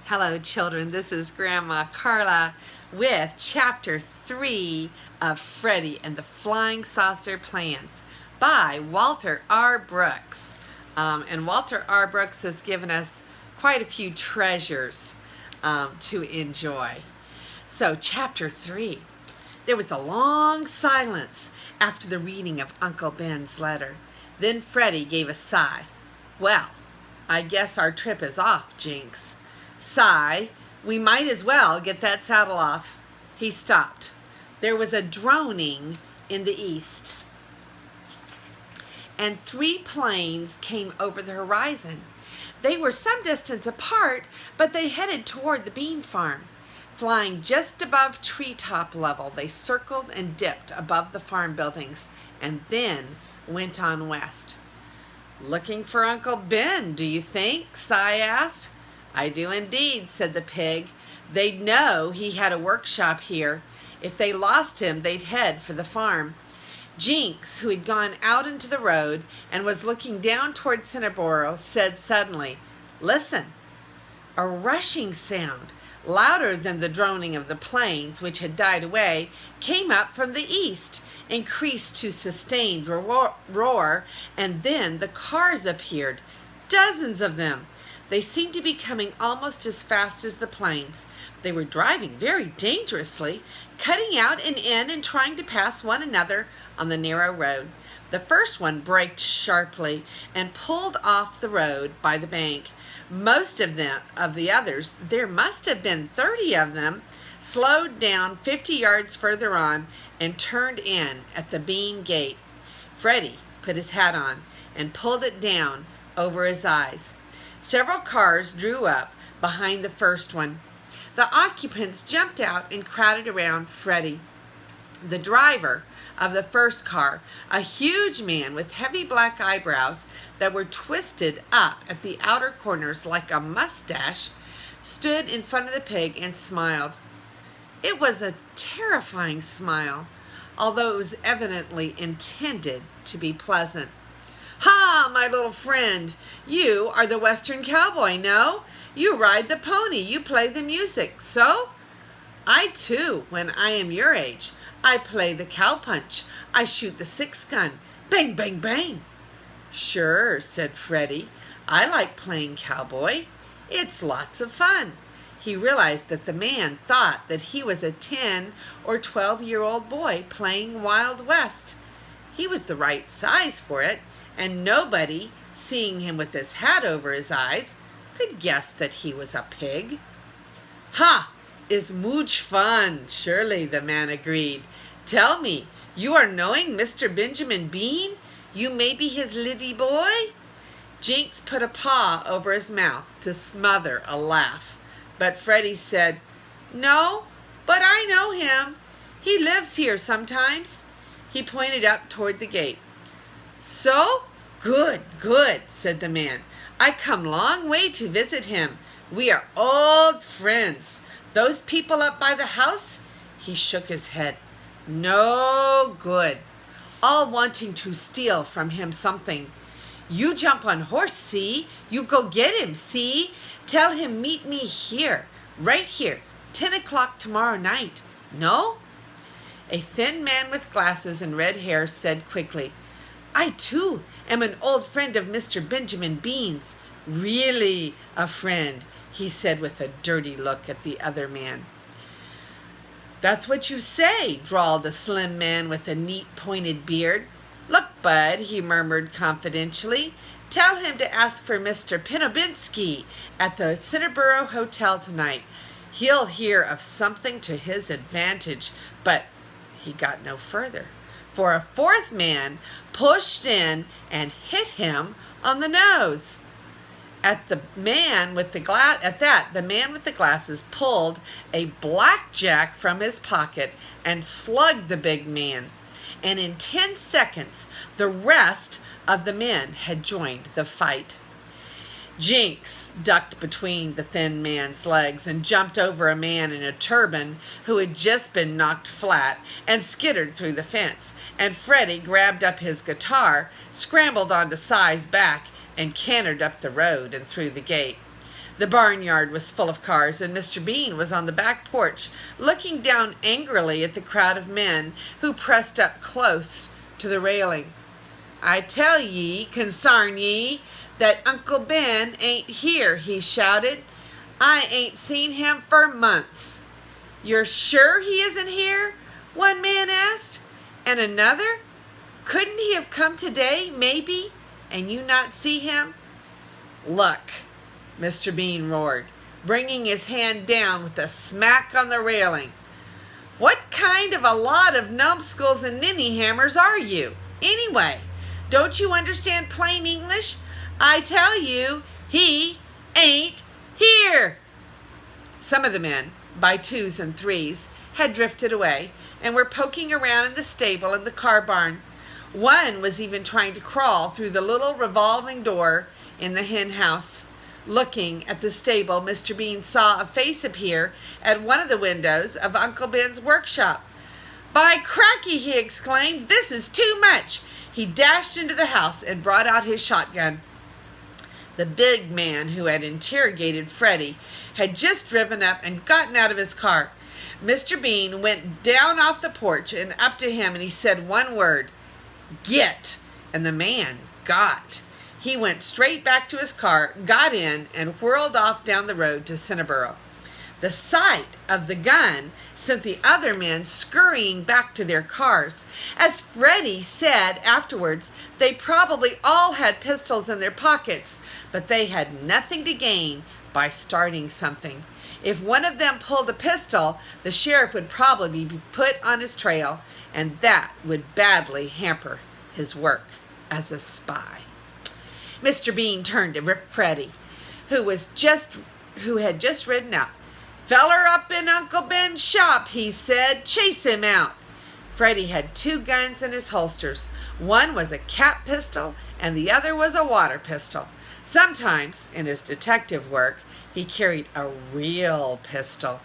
Hello, children. This is Grandma Carla with Chapter 3 of Freddie and the Flying Saucer Plans by Walter R. Brooks. And Walter R. Brooks has given us quite a few treasures to enjoy. So, Chapter 3. There was a long silence after the reading of Uncle Ben's letter. Then Freddie gave a sigh. "Well, I guess our trip is off, Jinx." "Sigh, we might as well get that saddle off." He stopped. There was a droning in the east, and 3 planes came over the horizon. They were some distance apart, but they headed toward the bean farm. Flying just above treetop level, they circled and dipped above the farm buildings and then went on west. "Looking for Uncle Ben, do you think?" Cy asked. "I do indeed," said the pig. "They'd know he had a workshop here. If they lost him, they'd head for the farm." Jinx, who had gone out into the road and was looking down toward Cinnaboro, said suddenly, "Listen!" A rushing sound, louder than the droning of the planes, which had died away, came up from the east, increased to sustained roar, and then the cars appeared, dozens of them. They seemed to be coming almost as fast as the planes. They were driving very dangerously, cutting out and in and trying to pass one another on the narrow road. The first one braked sharply and pulled off the road by the bank. Most of the others, there must have been 30 of them, slowed down 50 yards further on and turned in at the bean gate. Freddie put his hat on and pulled it down over his eyes. Several cars drew up behind the first one. The occupants jumped out and crowded around Freddie. The driver of the first car, a huge man with heavy black eyebrows that were twisted up at the outer corners like a mustache, stood in front of the pig and smiled. It was a terrifying smile, although it was evidently intended to be pleasant. "Ha, my little friend, you are the Western cowboy, no? You ride the pony, you play the music, so?" "I too, when I am your age. I play the cowpunch. I shoot the 6-gun. Bang, bang, bang." "Sure," said Freddie. "I like playing cowboy. It's lots of fun." He realized that the man thought that he was a 10 or 12-year-old boy playing Wild West. He was the right size for it, and nobody, seeing him with his hat over his eyes, could guess that he was a pig. "Ha! Is mooch fun, surely," the man agreed. "Tell me, you are knowing Mr. Benjamin Bean? You may be his liddy boy?" Jinx put a paw over his mouth to smother a laugh, but Freddie said, "No, but I know him. He lives here sometimes." He pointed up toward the gate. "So? Good, good," said the man. "I come long way to visit him. We are old friends. Those people up by the house?" He shook his head. "No good. All wanting to steal from him something. You jump on horse, see? You go get him, see? Tell him meet me here, right here, 10 o'clock tomorrow night. No?" A thin man with glasses and red hair said quickly, "I too am an old friend of Mr. Benjamin Bean's. Really a friend," he said with a dirty look at the other man. "That's what you say," drawled a slim man with a neat pointed beard. "Look, Bud," he murmured confidentially, "tell him to ask for Mr. Pinobinsky at the Cinnaboro Hotel tonight. He'll hear of something to his advantage." But he got no further, for a 4th man pushed in and hit him on the nose. At that, the man with the glasses pulled a blackjack from his pocket and slugged the big man. And in 10 seconds, the rest of the men had joined the fight. Jinx ducked between the thin man's legs and jumped over a man in a turban who had just been knocked flat and skittered through the fence. And Freddie grabbed up his guitar, scrambled onto Cy's back, and cantered up the road and through the gate. The barnyard was full of cars, and Mr. Bean was on the back porch, looking down angrily at the crowd of men who pressed up close to the railing. "I tell ye, consarn ye, that Uncle Ben ain't here," he shouted. "I ain't seen him for months." "You're sure he isn't here?" one man asked. And another, "Couldn't he have come today, maybe, and you not see him?" "Look," Mr. Bean roared, bringing his hand down with a smack on the railing. "What kind of a lot of numbskulls and ninny-hammers are you, anyway? Don't you understand plain English? I tell you, he ain't here." Some of the men, by twos and threes, had drifted away and were poking around in the stable and the car barn. One was even trying to crawl through the little revolving door in the hen house. Looking at the stable, Mr. Bean saw a face appear at one of the windows of Uncle Ben's workshop. "By cracky," he exclaimed, "this is too much." He dashed into the house and brought out his shotgun. The big man who had interrogated Freddie had just driven up and gotten out of his car. Mr. Bean went down off the porch and up to him, and he said one word, "Get," and the man got. He went straight back to his car, got in, and whirled off down the road to Cinnaborough. The sight of the gun sent the other men scurrying back to their cars. As Freddie said afterwards, they probably all had pistols in their pockets, but they had nothing to gain by starting something. If one of them pulled a pistol, the sheriff would probably be put on his trail, and that would badly hamper his work as a spy. Mr. Bean turned to Freddie, who had just ridden up. "Feller up in Uncle Ben's shop," he said. "Chase him out." Freddie had two guns in his holsters. One was a cap pistol, and the other was a water pistol. Sometimes, in his detective work, he carried a real pistol.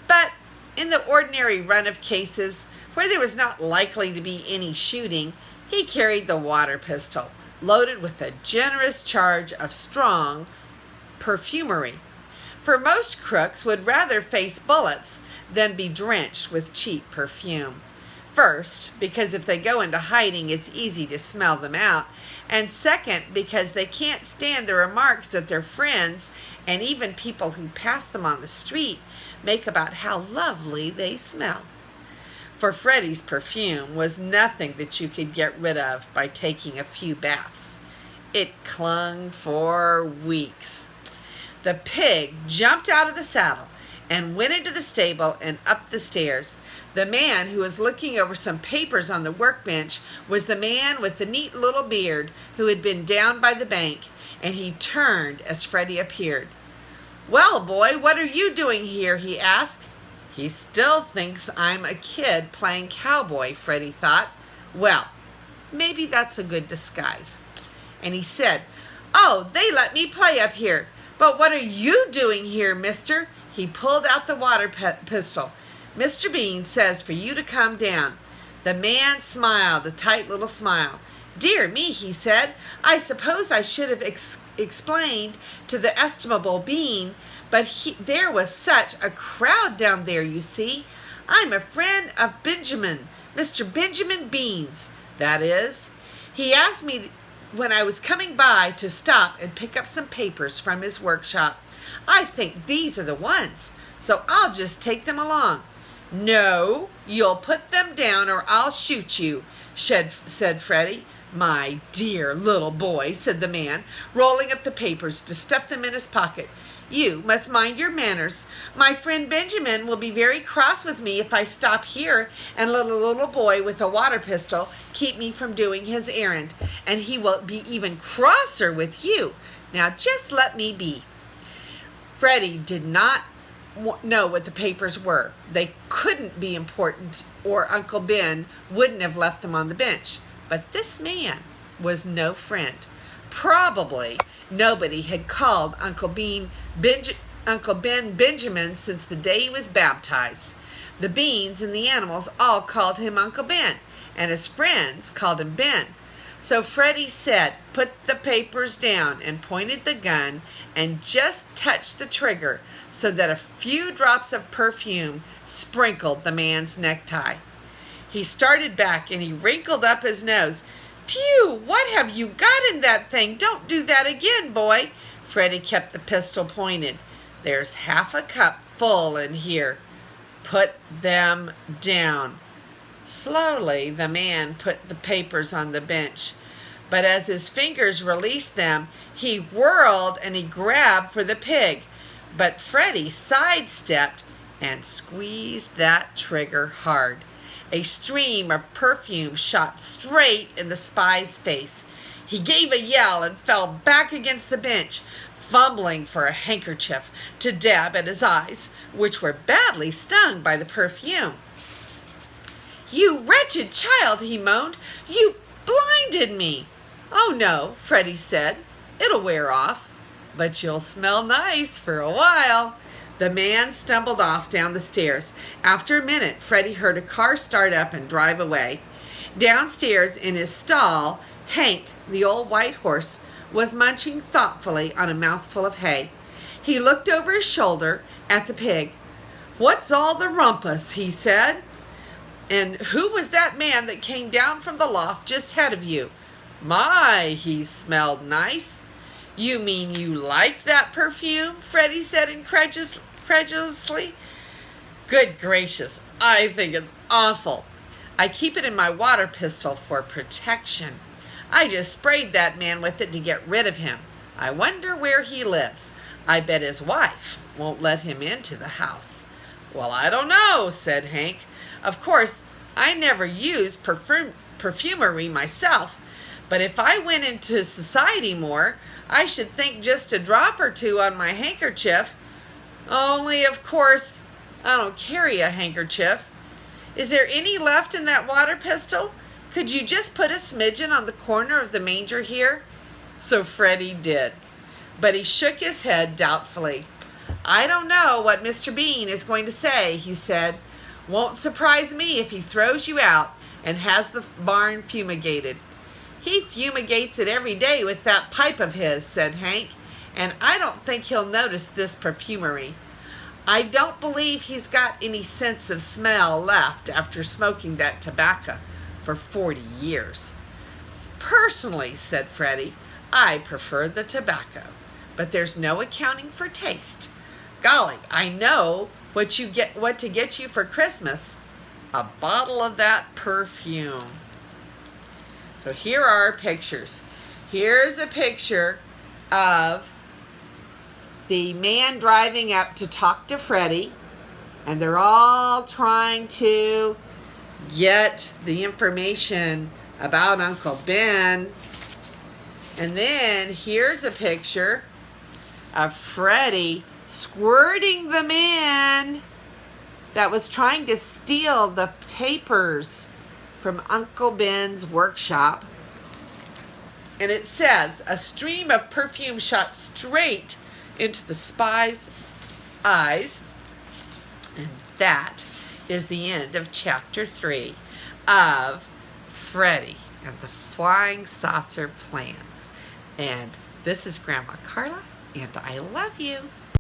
But in the ordinary run of cases, where there was not likely to be any shooting, he carried the water pistol, loaded with a generous charge of strong perfumery. For most crooks would rather face bullets than be drenched with cheap perfume. First, because if they go into hiding, it's easy to smell them out. And second, because they can't stand the remarks that their friends and even people who pass them on the street make about how lovely they smell. For Freddie's perfume was nothing that you could get rid of by taking a few baths. It clung for weeks. The pig jumped out of the saddle and went into the stable and up the stairs. The man who was looking over some papers on the workbench was the man with the neat little beard who had been down by the bank, and he turned as Freddie appeared. "Well, boy, what are you doing here?" he asked. He still thinks I'm a kid playing cowboy, Freddie thought. Well, maybe that's a good disguise. And he said, "Oh, they let me play up here. But what are you doing here, mister?" He pulled out the water pistol. "Mr. Bean says for you to come down." The man smiled, a tight little smile. "Dear me," he said, "I suppose I should have explained to the estimable Bean, but there was such a crowd down there, you see. I'm a friend of Benjamin, Mr. Benjamin Bean's, that is. He asked me when I was coming by to stop and pick up some papers from his workshop. I think these are the ones, so I'll just take them along." "No, you'll put them down or I'll shoot you," said Freddie. "My dear little boy," said the man, rolling up the papers to stuff them in his pocket, "you must mind your manners. My friend Benjamin will be very cross with me if I stop here and let a little boy with a water pistol keep me from doing his errand. And he will be even crosser with you. Now just let me be." Freddie did not know what the papers were. They couldn't be important, or Uncle Ben wouldn't have left them on the bench. But this man was no friend. Probably nobody had called Uncle Ben Benjamin since the day he was baptized. The beans and the animals all called him Uncle Ben, and his friends called him Ben. So Freddie said, "Put the papers down," and pointed the gun and just touched the trigger so that a few drops of perfume sprinkled the man's necktie. He started back and he wrinkled up his nose. "Phew, what have you got in that thing? Don't do that again, boy." Freddie kept the pistol pointed. "There's half a cup full in here. Put them down." Slowly, the man put the papers on the bench, but as his fingers released them, he whirled and he grabbed for the pig. But Freddie sidestepped and squeezed that trigger hard. A stream of perfume shot straight in the spy's face. He gave a yell and fell back against the bench, fumbling for a handkerchief to dab at his eyes, which were badly stung by the perfume. "You wretched child," he moaned. "You blinded me." "Oh no," Freddie said. "It'll wear off, but you'll smell nice for a while." The man stumbled off down the stairs. After a minute, Freddie heard a car start up and drive away. Downstairs in his stall, Hank, the old white horse, was munching thoughtfully on a mouthful of hay. He looked over his shoulder at the pig. "What's all the rumpus?" he said. "And who was that man that came down from the loft just ahead of you? My, he smelled nice." "You mean you like that perfume?" Freddie said incredulously. "Good gracious, I think it's awful. I keep it in my water pistol for protection. I just sprayed that man with it to get rid of him. I wonder where he lives. I bet his wife won't let him into the house." "Well, I don't know," said Hank. "Of course, I never use perfumery myself, but if I went into society more, I should think just a drop or two on my handkerchief. Only, of course, I don't carry a handkerchief. Is there any left in that water pistol? Could you just put a smidgen on the corner of the manger here?" So Freddie did, but he shook his head doubtfully. "I don't know what Mr. Bean is going to say," he said. "Won't surprise me if he throws you out and has the barn fumigated." "He fumigates it every day with that pipe of his," said Hank, "and I don't think he'll notice this perfumery. I don't believe he's got any sense of smell left after smoking that tobacco for 40 years. "Personally," said Freddie, "I prefer the tobacco, but there's no accounting for taste. Golly, I know what to get you for Christmas. A bottle of that perfume." So here are our pictures. Here's a picture of the man driving up to talk to Freddie, and they're all trying to get the information about Uncle Ben. And then here's a picture of Freddie squirting the man that was trying to steal the papers from Uncle Ben's workshop. And it says, "A stream of perfume shot straight into the spy's eyes." And that is the end of chapter 3 of Freddie and the Flying Saucer Plans. And this is Grandma Carla, and I love you.